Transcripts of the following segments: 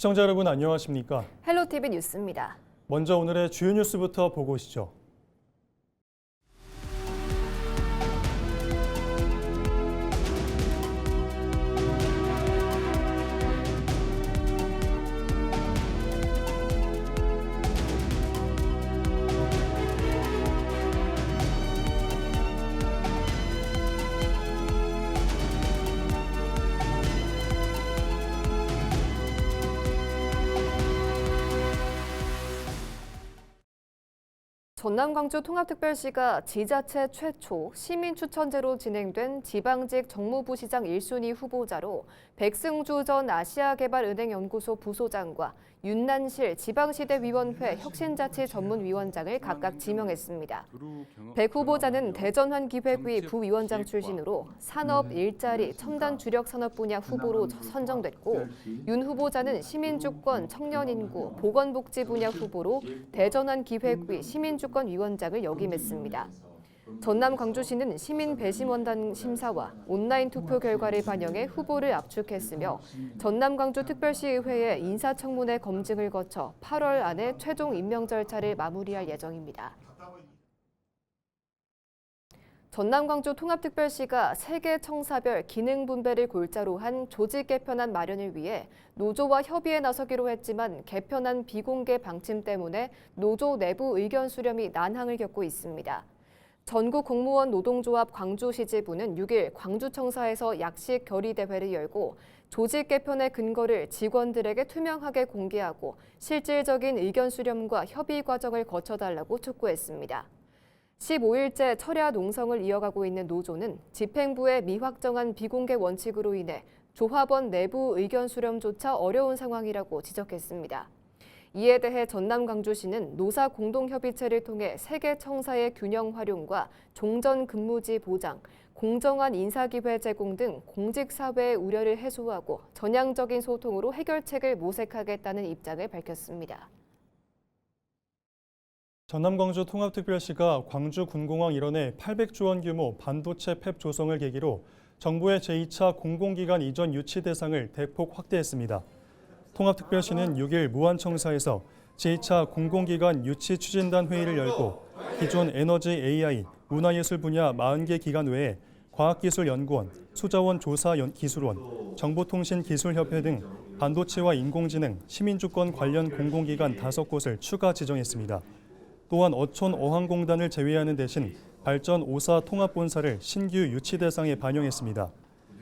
시청자 여러분 안녕하십니까? 헬로티비 뉴스입니다. 먼저 오늘의 주요 뉴스부터 보고 오시죠. 전남 광주 통합특별시가 지자체 최초 시민추천제로 진행된 지방직 정무부시장 1순위 후보자로 백승주 전 아시아개발은행연구소 부소장과 윤난실 지방시대위원회 혁신자치전문위원장을 각각 지명했습니다. 백 후보자는 대전환기획위 부위원장 출신으로 산업, 일자리, 첨단 주력 산업 분야 후보로 선정됐고 윤 후보자는 시민주권, 청년인구, 보건복지 분야 후보로 대전환기획위 시민주권위원장을 역임했습니다. 전남 광주시는 시민배심원단 심사와 온라인 투표 결과를 반영해 후보를 압축했으며 전남 광주특별시의회의 인사청문회 검증을 거쳐 8월 안에 최종 임명 절차를 마무리할 예정입니다. 전남 광주 통합특별시가 세계 청사별 기능 분배를 골자로 한 조직 개편안 마련을 위해 노조와 협의에 나서기로 했지만 개편안 비공개 방침 때문에 노조 내부 의견 수렴이 난항을 겪고 있습니다. 전국 공무원 노동조합 광주시지부는 6일 광주청사에서 약식 결의 대회를 열고 조직 개편의 근거를 직원들에게 투명하게 공개하고 실질적인 의견 수렴과 협의 과정을 거쳐달라고 촉구했습니다. 15일째 철야 농성을 이어가고 있는 노조는 집행부의 미확정한 비공개 원칙으로 인해 조합원 내부 의견 수렴조차 어려운 상황이라고 지적했습니다. 이에 대해 전남 광주시는 노사 공동협의체를 통해 세계 청사의 균형 활용과 종전 근무지 보장, 공정한 인사기회 제공 등 공직사회의 우려를 해소하고 전향적인 소통으로 해결책을 모색하겠다는 입장을 밝혔습니다. 전남 광주 통합특별시가 광주군공항 일원의 800조 원 규모 반도체 팹 조성을 계기로 정부의 제2차 공공기관 이전 유치 대상을 대폭 확대했습니다. 통합특별시는 6일 무안청사에서 제2차 공공기관 유치 추진단 회의를 열고 기존 에너지 AI, 문화예술 분야 40개 기관 외에 과학기술연구원, 수자원 조사기술원, 정보통신기술협회 등 반도체와 인공지능, 시민주권 관련 공공기관 5곳을 추가 지정했습니다. 또한 어촌 어항공단을 제외하는 대신 발전 5사 통합본사를 신규 유치 대상에 반영했습니다.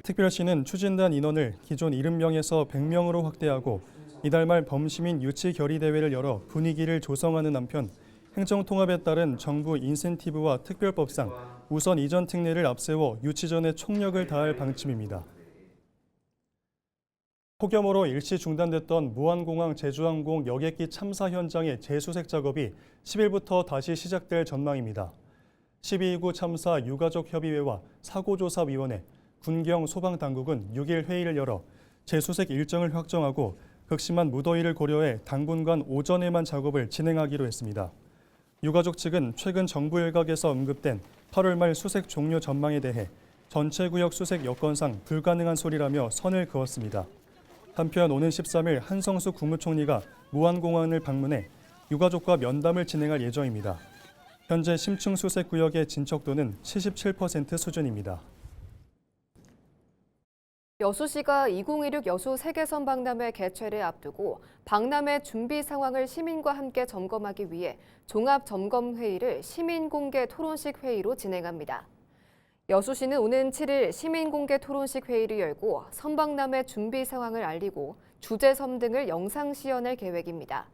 특별시는 추진단 인원을 기존 70명에서 100명으로 확대하고 이달 말 범시민 유치 결의 대회를 열어 분위기를 조성하는 한편 행정통합에 따른 정부 인센티브와 특별법상 우선 이전 특례를 앞세워 유치 전에 총력을 다할 방침입니다. 폭염으로 일시 중단됐던 무안공항 제주항공 여객기 참사 현장의 재수색 작업이 10일부터 다시 시작될 전망입니다. 12.29 참사 유가족협의회와 사고조사위원회, 군경 소방당국은 6일 회의를 열어 재수색 일정을 확정하고 극심한 무더위를 고려해 당분간 오전에만 작업을 진행하기로 했습니다. 유가족 측은 최근 정부 일각에서 언급된 8월 말 수색 종료 전망에 대해 전체 구역 수색 여건상 불가능한 소리라며 선을 그었습니다. 한편 오는 13일 한성수 국무총리가 무안공항을 방문해 유가족과 면담을 진행할 예정입니다. 현재 심층 수색 구역의 진척도는 77% 수준입니다. 여수시가 2016 여수 세계선 박람회 개최를 앞두고 박람회 준비 상황을 시민과 함께 점검하기 위해 종합점검회의를 시민공개 토론식 회의로 진행합니다. 여수시는 오는 7일 시민공개 토론식 회의를 열고 선박람회 준비 상황을 알리고 주제섬 등을 영상 시연할 계획입니다.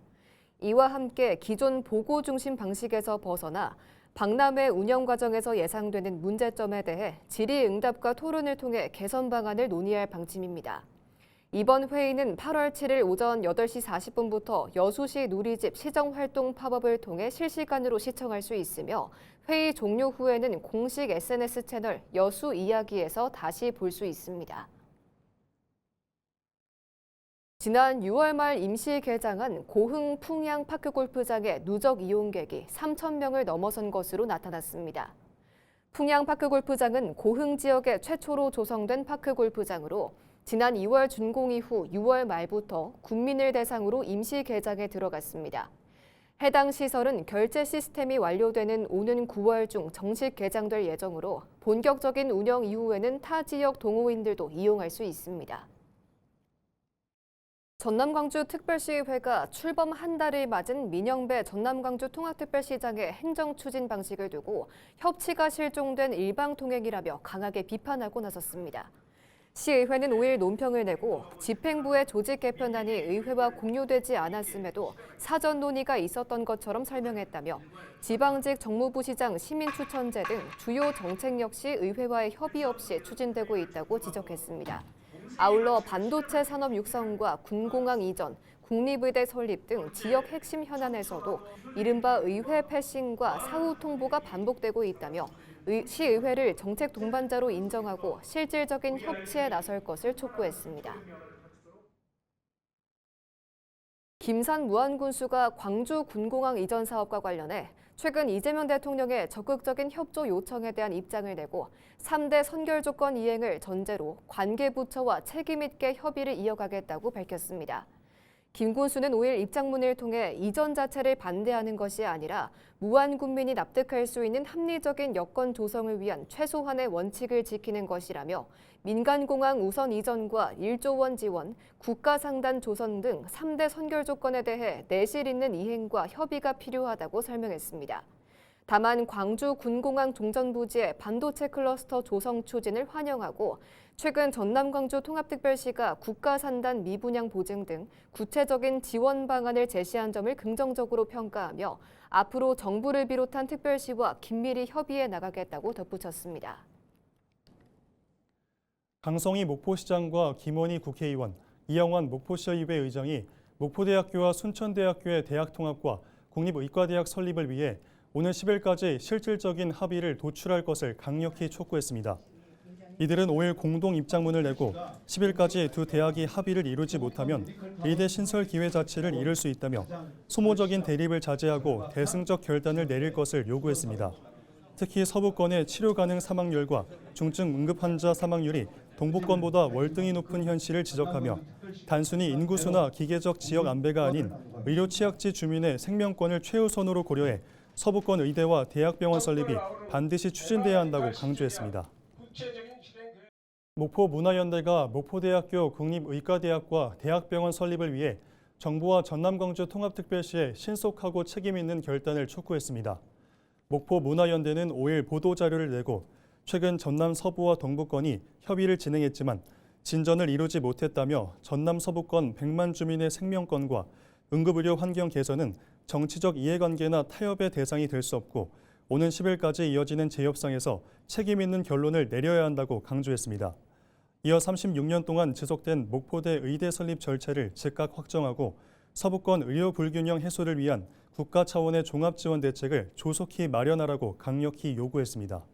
이와 함께 기존 보고 중심 방식에서 벗어나 박람회 운영 과정에서 예상되는 문제점에 대해 질의응답과 토론을 통해 개선 방안을 논의할 방침입니다. 이번 회의는 8월 7일 오전 8시 40분부터 여수시 누리집 시정활동 팝업을 통해 실시간으로 시청할 수 있으며 회의 종료 후에는 공식 SNS 채널 여수 이야기에서 다시 볼 수 있습니다. 지난 6월 말 임시 개장한 고흥 풍양 파크골프장의 누적 이용객이 3,000명을 넘어선 것으로 나타났습니다. 풍양 파크골프장은 고흥 지역에 최초로 조성된 파크골프장으로 지난 2월 준공 이후 6월 말부터 국민을 대상으로 임시 개장에 들어갔습니다. 해당 시설은 결제 시스템이 완료되는 오는 9월 중 정식 개장될 예정으로 본격적인 운영 이후에는 타 지역 동호인들도 이용할 수 있습니다. 전남광주특별시의회가 출범 한 달을 맞은 민영배 전남광주 통합특별시장의 행정 추진 방식을 두고 협치가 실종된 일방통행이라며 강하게 비판하고 나섰습니다. 시의회는 5일 논평을 내고 집행부의 조직 개편안이 의회와 공유되지 않았음에도 사전 논의가 있었던 것처럼 설명했다며 지방직 정무부시장 시민추천제 등 주요 정책 역시 의회와의 협의 없이 추진되고 있다고 지적했습니다. 아울러 반도체 산업 육성과 군공항 이전, 국립의대 설립 등 지역 핵심 현안에서도 이른바 의회 패싱과 사후 통보가 반복되고 있다며 시의회를 정책 동반자로 인정하고 실질적인 협치에 나설 것을 촉구했습니다. 김산 무안군수가 광주 군공항 이전 사업과 관련해 최근 이재명 대통령의 적극적인 협조 요청에 대한 입장을 내고 3대 선결 조건 이행을 전제로 관계부처와 책임 있게 협의를 이어가겠다고 밝혔습니다. 김 군수는 5일 입장문을 통해 이전 자체를 반대하는 것이 아니라 무안군민이 납득할 수 있는 합리적인 여건 조성을 위한 최소한의 원칙을 지키는 것이라며 민간공항 우선 이전과 1조 원 지원, 국가상단 조성 등 3대 선결 조건에 대해 내실 있는 이행과 협의가 필요하다고 설명했습니다. 다만 광주 군공항 종전부지의 반도체 클러스터 조성 추진을 환영하고 최근 전남광주 통합특별시가 국가산단 미분양 보증 등 구체적인 지원 방안을 제시한 점을 긍정적으로 평가하며 앞으로 정부를 비롯한 특별시와 긴밀히 협의해 나가겠다고 덧붙였습니다. 강성희 목포시장과 김원희 국회의원, 이영환 목포시의회 의장이 목포대학교와 순천대학교의 대학통합과 국립의과대학 설립을 위해 오늘 10일까지 실질적인 합의를 도출할 것을 강력히 촉구했습니다. 이들은 5일 공동 입장문을 내고 10일까지 두 대학이 합의를 이루지 못하면 의대 신설 기회 자체를 잃을 수 있다며 소모적인 대립을 자제하고 대승적 결단을 내릴 것을 요구했습니다. 특히 서부권의 치료 가능 사망률과 중증 응급 환자 사망률이 동부권보다 월등히 높은 현실을 지적하며 단순히 인구수나 기계적 지역 안배가 아닌 의료 취약지 주민의 생명권을 최우선으로 고려해 서부권 의대와 대학병원 설립이 반드시 추진돼야 한다고 강조했습니다. 목포문화연대가 목포대학교 국립의과대학과 대학병원 설립을 위해 정부와 전남광주 통합특별시에 신속하고 책임 있는 결단을 촉구했습니다. 목포문화연대는 5일 보도자료를 내고 최근 전남 서부와 동부권이 협의를 진행했지만 진전을 이루지 못했다며 전남 서부권 100만 주민의 생명권과 응급의료 환경 개선은 정치적 이해관계나 타협의 대상이 될 수 없고 오는 10일까지 이어지는 재협상에서 책임 있는 결론을 내려야 한다고 강조했습니다. 이어 36년 동안 지속된 목포대 의대 설립 절차를 즉각 확정하고 서부권 의료 불균형 해소를 위한 국가 차원의 종합지원 대책을 조속히 마련하라고 강력히 요구했습니다.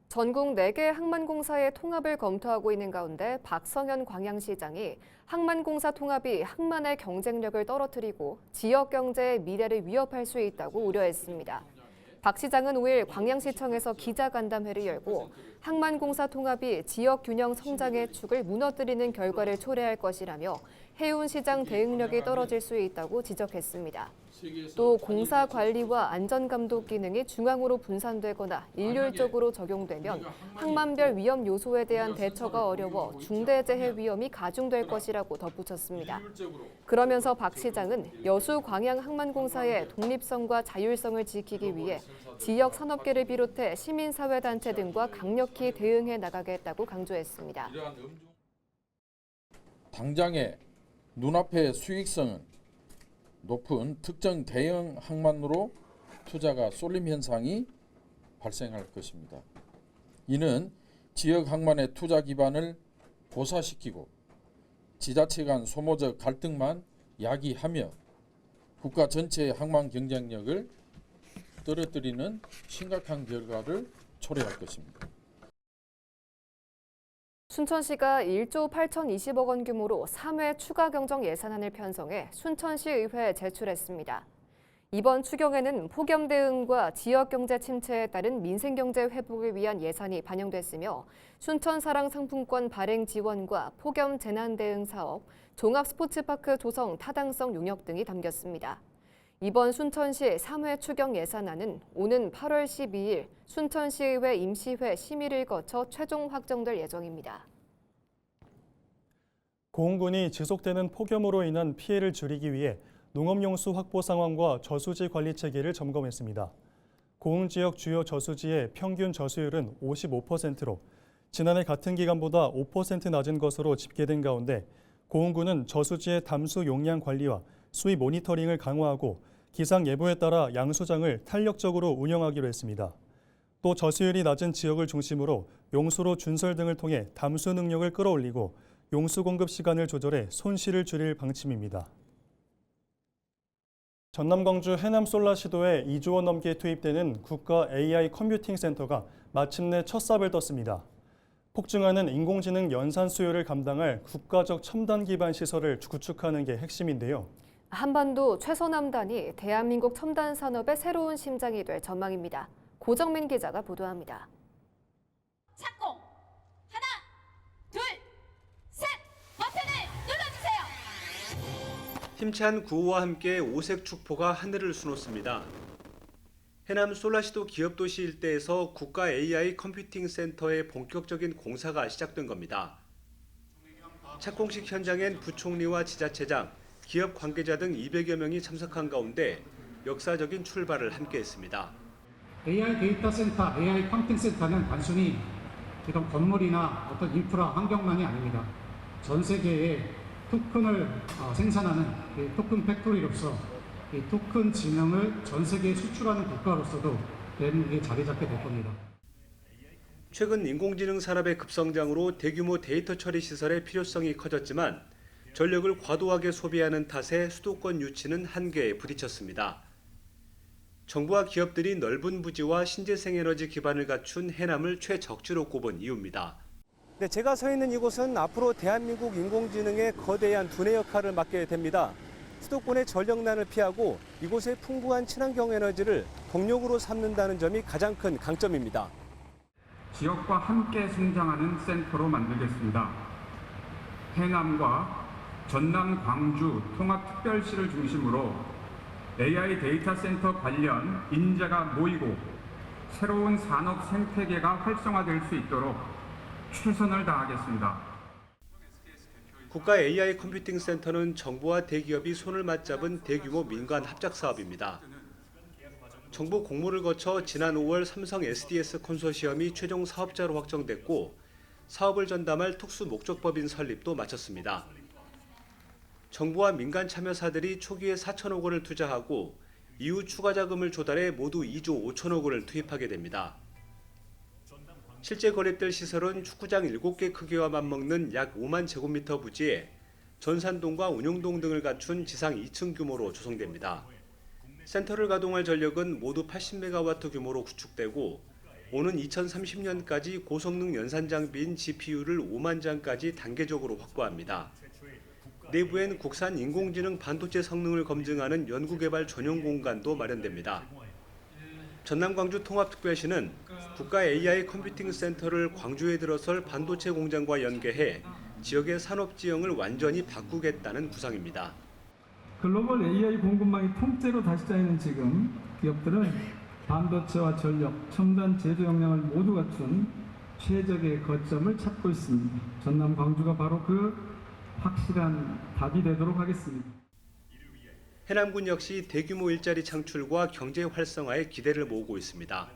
전국 4개 항만공사의 통합을 검토하고 있는 가운데 박성현 광양시장이 항만공사 통합이 항만의 경쟁력을 떨어뜨리고 지역 경제의 미래를 위협할 수 있다고 우려했습니다. 박 시장은 5일 광양시청에서 기자간담회를 열고 항만공사 통합이 지역 균형 성장의 축을 무너뜨리는 결과를 초래할 것이라며 해운시장 대응력이 떨어질 수 있다고 지적했습니다. 또 공사 관리와 안전감독 기능이 중앙으로 분산되거나 일률적으로 적용되면 항만별 위험 요소에 대한 대처가 어려워 중대재해 위험이 가중될 것이라고 덧붙였습니다. 그러면서 박 시장은 여수 광양항만공사의 독립성과 자율성을 지키기 위해 지역 산업계를 비롯해 시민사회단체 등과 강력히 대응해 나가겠다고 강조했습니다. 당장의 눈앞의 수익성은 높은 특정 대형 항만으로 투자가 쏠림 현상이 발생할 것입니다. 이는 지역 항만의 투자 기반을 고사시키고 지자체 간 소모적 갈등만 야기하며 국가 전체의 항만 경쟁력을 떨어뜨리는 심각한 결과를 초래할 것입니다. 순천시가 1조 8,020억 원 규모로 3회 추가 경정 예산안을 편성해 순천시의회에 제출했습니다. 이번 추경에는 폭염 대응과 지역 경제 침체에 따른 민생 경제 회복을 위한 예산이 반영됐으며 순천사랑 상품권 발행 지원과 폭염 재난 대응 사업, 종합 스포츠파크 조성 타당성 용역 등이 담겼습니다. 이번 순천시 3회 추경 예산안은 오는 8월 12일 순천시의회 임시회 심의를 거쳐 최종 확정될 예정입니다. 고흥군이 지속되는 폭염으로 인한 피해를 줄이기 위해 농업용수 확보 상황과 저수지 관리 체계를 점검했습니다. 고흥 지역 주요 저수지의 평균 저수율은 55%로 지난해 같은 기간보다 5% 낮은 것으로 집계된 가운데 고흥군은 저수지의 담수 용량 관리와 수위 모니터링을 강화하고 기상 예보에 따라 양수장을 탄력적으로 운영하기로 했습니다. 또 저수율이 낮은 지역을 중심으로 용수로 준설 등을 통해 담수 능력을 끌어올리고 용수 공급 시간을 조절해 손실을 줄일 방침입니다. 전남 광주 해남 솔라시도에 2조 원 넘게 투입되는 국가 AI 컴퓨팅 센터가 마침내 첫 삽을 떴습니다. 폭증하는 인공지능 연산 수요를 감당할 국가적 첨단 기반 시설을 구축하는 게 핵심인데요. 한반도 최서남단이 대한민국 첨단 산업의 새로운 심장이 될 전망입니다. 고정민 기자가 보도합니다. 착공! 하나, 둘, 셋! 버튼을 눌러주세요! 힘찬 구호와 함께 오색 축포가 하늘을 수놓습니다. 해남 솔라시도 기업도시 일대에서 국가 AI 컴퓨팅 센터의 본격적인 공사가 시작된 겁니다. 착공식 현장엔 부총리와 지자체장, 기업 관계자 등 200여 명이 참석한 가운데 역사적인 출발을 함께했습니다. AI 데이터 센터, AI 컴퓨팅 센터는 단순히 이런 건물이나 어떤 인프라 환경만이 아닙니다. 전 세계에 토큰을 생산하는 토큰 팩토리로서 이 토큰 지능을 전 세계에 수출하는 국가로서도 대한민국이 자리 잡게 될 겁니다. 최근 인공지능 산업의 급성장으로 대규모 데이터 처리 시설의 필요성이 커졌지만 전력을 과도하게 소비하는 탓에 수도권 유치는 한계에 부딪혔습니다. 정부와 기업들이 넓은 부지와 신재생 에너지 기반을 갖춘 해남을 최적지로 꼽은 이유입니다. 네, 제가 서 있는 이곳은 앞으로 대한민국 인공지능의 거대한 두뇌 역할을 맡게 됩니다. 수도권의 전력난을 피하고 이곳의 풍부한 친환경 에너지를 동력으로 삼는다는 점이 가장 큰 강점입니다. 지역과 함께 성장하는 센터로 만들겠습니다. 해남과 전남, 광주 통합특별시를 중심으로 AI 데이터 센터 관련 인재가 모이고 새로운 산업 생태계가 활성화될 수 있도록 최선을 다하겠습니다. 국가 AI 컴퓨팅 센터는 정부와 대기업이 손을 맞잡은 대규모 민간 합작 사업입니다. 정부 공모를 거쳐 지난 5월 삼성 SDS 컨소시엄이 최종 사업자로 확정됐고 사업을 전담할 특수 목적법인 설립도 마쳤습니다. 정부와 민간 참여사들이 초기에 4천억 원을 투자하고 이후 추가 자금을 조달해 모두 2조 5천억 원을 투입하게 됩니다. 실제 건립될 시설은 축구장 7개 크기와 맞먹는 약 5만 제곱미터 부지에 전산동과 운용동 등을 갖춘 지상 2층 규모로 조성됩니다. 센터를 가동할 전력은 모두 80메가와트 규모로 구축되고 오는 2030년까지 고성능 연산 장비인 GPU를 5만 장까지 단계적으로 확보합니다. 내부엔 국산 인공지능 반도체 성능을 검증하는 연구개발 전용 공간도 마련됩니다. 전남 광주 통합특별시는 국가 AI 컴퓨팅 센터를 광주에 들어설 반도체 공장과 연계해 지역의 산업 지형을 완전히 바꾸겠다는 구상입니다. 글로벌 AI 공급망이 통째로 다시 짜이는 지금 기업들은 반도체와 전력, 첨단 제조 역량을 모두 갖춘 최적의 거점을 찾고 있습니다. 전남 광주가 바로 그 확실한 답이 되도록 하겠습니다. 해남군 역시 대규모 일자리 창출과 경제 활성화에 기대를 모으고 있습니다.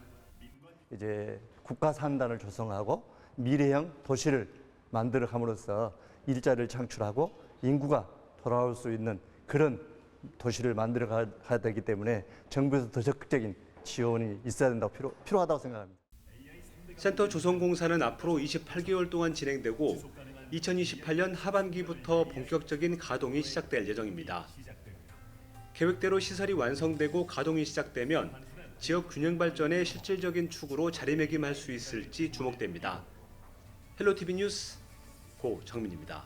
이제 국가 산단을 조성하고 미래형 도시를 만들어감으로써 일자리를 창출하고 인구가 돌아올 수 있는 그런 도시를 만들어 가야 되기 때문에 정부에서 더 적극적인 지원이 있어야 된다고 필요하다고 생각합니다. 센터 조성 공사는 앞으로 28개월 동안 진행되고 2028년 하반기부터 본격적인 가동이 시작될 예정입니다. 계획대로 시설이 완성되고 가동이 시작되면 지역 균형 발전의 실질적인 축으로 자리매김할 수 있을지 주목됩니다. 헬로티비 뉴스 고정민입니다.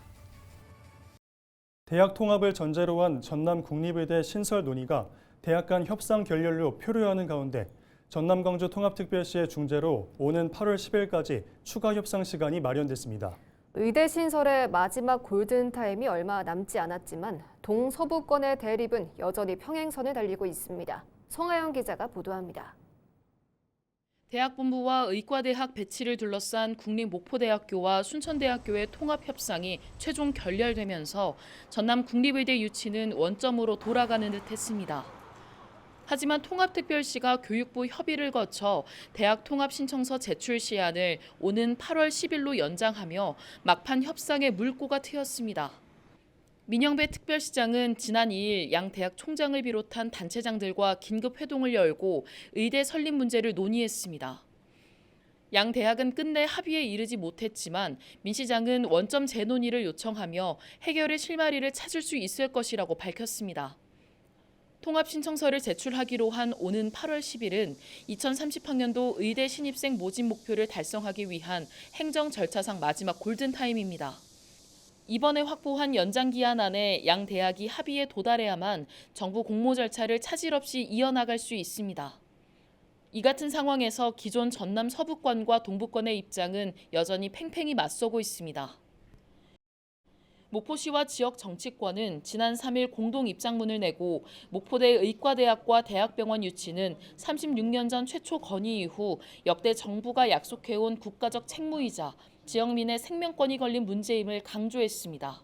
대학 통합을 전제로 한 전남 국립의대 신설 논의가 대학 간 협상 결렬로 표류하는 가운데 전남 광주 통합특별시의 중재로 오는 8월 10일까지 추가 협상 시간이 마련됐습니다. 의대 신설의 마지막 골든타임이 얼마 남지 않았지만 동서부권의 대립은 여전히 평행선을 달리고 있습니다. 송하영 기자가 보도합니다. 대학본부와 의과대학 배치를 둘러싼 국립목포대학교와 순천대학교의 통합협상이 최종 결렬되면서 전남 국립의대 유치는 원점으로 돌아가는 듯 했습니다. 하지만 통합특별시가 교육부 협의를 거쳐 대학 통합 신청서 제출 시한을 오는 8월 10일로 연장하며 막판 협상의 물꼬가 트였습니다. 민영배 특별시장은 지난 2일 양 대학 총장을 비롯한 단체장들과 긴급 회동을 열고 의대 설립 문제를 논의했습니다. 양 대학은 끝내 합의에 이르지 못했지만 민 시장은 원점 재논의를 요청하며 해결의 실마리를 찾을 수 있을 것이라고 밝혔습니다. 통합 신청서를 제출하기로 한 오는 8월 10일은 2030학년도 의대 신입생 모집 목표를 달성하기 위한 행정 절차상 마지막 골든타임입니다. 이번에 확보한 연장 기한 안에 양 대학이 합의에 도달해야만 정부 공모 절차를 차질 없이 이어나갈 수 있습니다. 이 같은 상황에서 기존 전남 서부권과 동부권의 입장은 여전히 팽팽히 맞서고 있습니다. 목포시와 지역 정치권은 지난 3일 공동 입장문을 내고 목포대 의과대학과 대학병원 유치는 36년 전 최초 건의 이후 역대 정부가 약속해온 국가적 책무이자 지역민의 생명권이 걸린 문제임을 강조했습니다.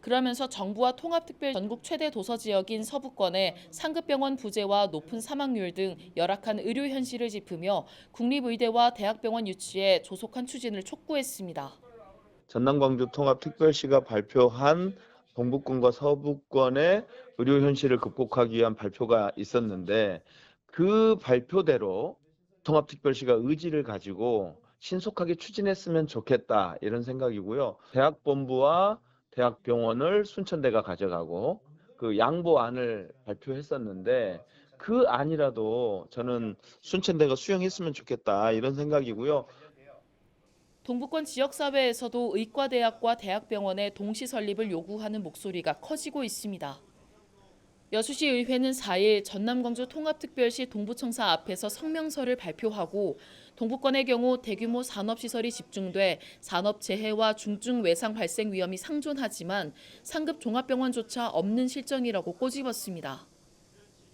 그러면서 정부와 통합특별 전국 최대 도서지역인 서부권의 상급병원 부재와 높은 사망률 등 열악한 의료 현실을 짚으며 국립의대와 대학병원 유치에 조속한 추진을 촉구했습니다. 전남 광주 통합특별시가 발표한 동부권과 서부권의 의료 현실을 극복하기 위한 발표가 있었는데 그 발표대로 통합특별시가 의지를 가지고 신속하게 추진했으면 좋겠다 이런 생각이고요. 대학본부와 대학병원을 순천대가 가져가고 그 양보안을 발표했었는데 그 안이라도 저는 순천대가 수용했으면 좋겠다 이런 생각이고요. 동부권 지역사회에서도 의과대학과 대학병원의 동시 설립을 요구하는 목소리가 커지고 있습니다. 여수시 의회는 4일 전남 광주 통합특별시 동부청사 앞에서 성명서를 발표하고 동부권의 경우 대규모 산업시설이 집중돼 산업재해와 중증 외상 발생 위험이 상존하지만 상급 종합병원조차 없는 실정이라고 꼬집었습니다.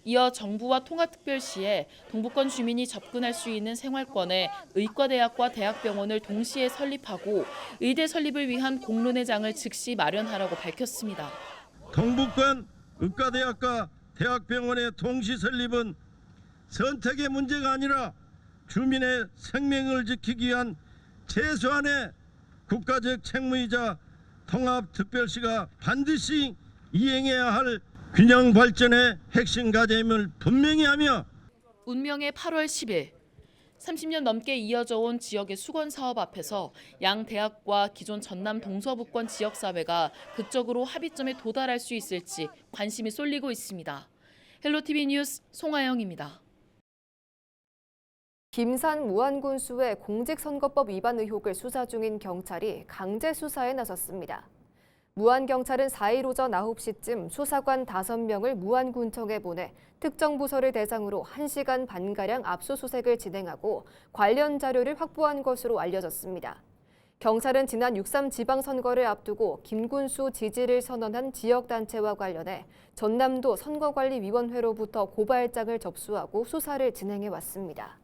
이어 정부와 통합특별시에 동부권 주민이 접근할 수 있는 생활권에 의과대학과 대학병원을 동시에 설립하고 의대 설립을 위한 공론의 장을 즉시 마련하라고 밝혔습니다. 동부권 의과대학과 대학병원의 동시 설립은 선택의 문제가 아니라 주민의 생명을 지키기 위한 최소한의 국가적 책무이자 통합특별시가 반드시 이행해야 할 균형 발전의 핵심 과제임을 분명히 하며 운명의 8월 10일 30년 넘게 이어져 온 지역의 수건 사업 앞에서 양 대학과 기존 전남 동서부권 지역사회가 극적으로 합의점에 도달할 수 있을지 관심이 쏠리고 있습니다. 헬로티비 뉴스 송하영입니다. 김산 무안군수의 공직선거법 위반 의혹을 수사 중인 경찰이 강제 수사에 나섰습니다. 무안경찰은 4일 오전 9시쯤 수사관 5명을 무안군청에 보내 특정 부서를 대상으로 1시간 반가량 압수수색을 진행하고 관련 자료를 확보한 것으로 알려졌습니다. 경찰은 지난 6.3 지방선거를 앞두고 김군수 지지를 선언한 지역단체와 관련해 전남도 선거관리위원회로부터 고발장을 접수하고 수사를 진행해 왔습니다.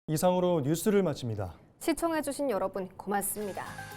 이상으로 뉴스를 마칩니다. 시청해주신 여러분 고맙습니다.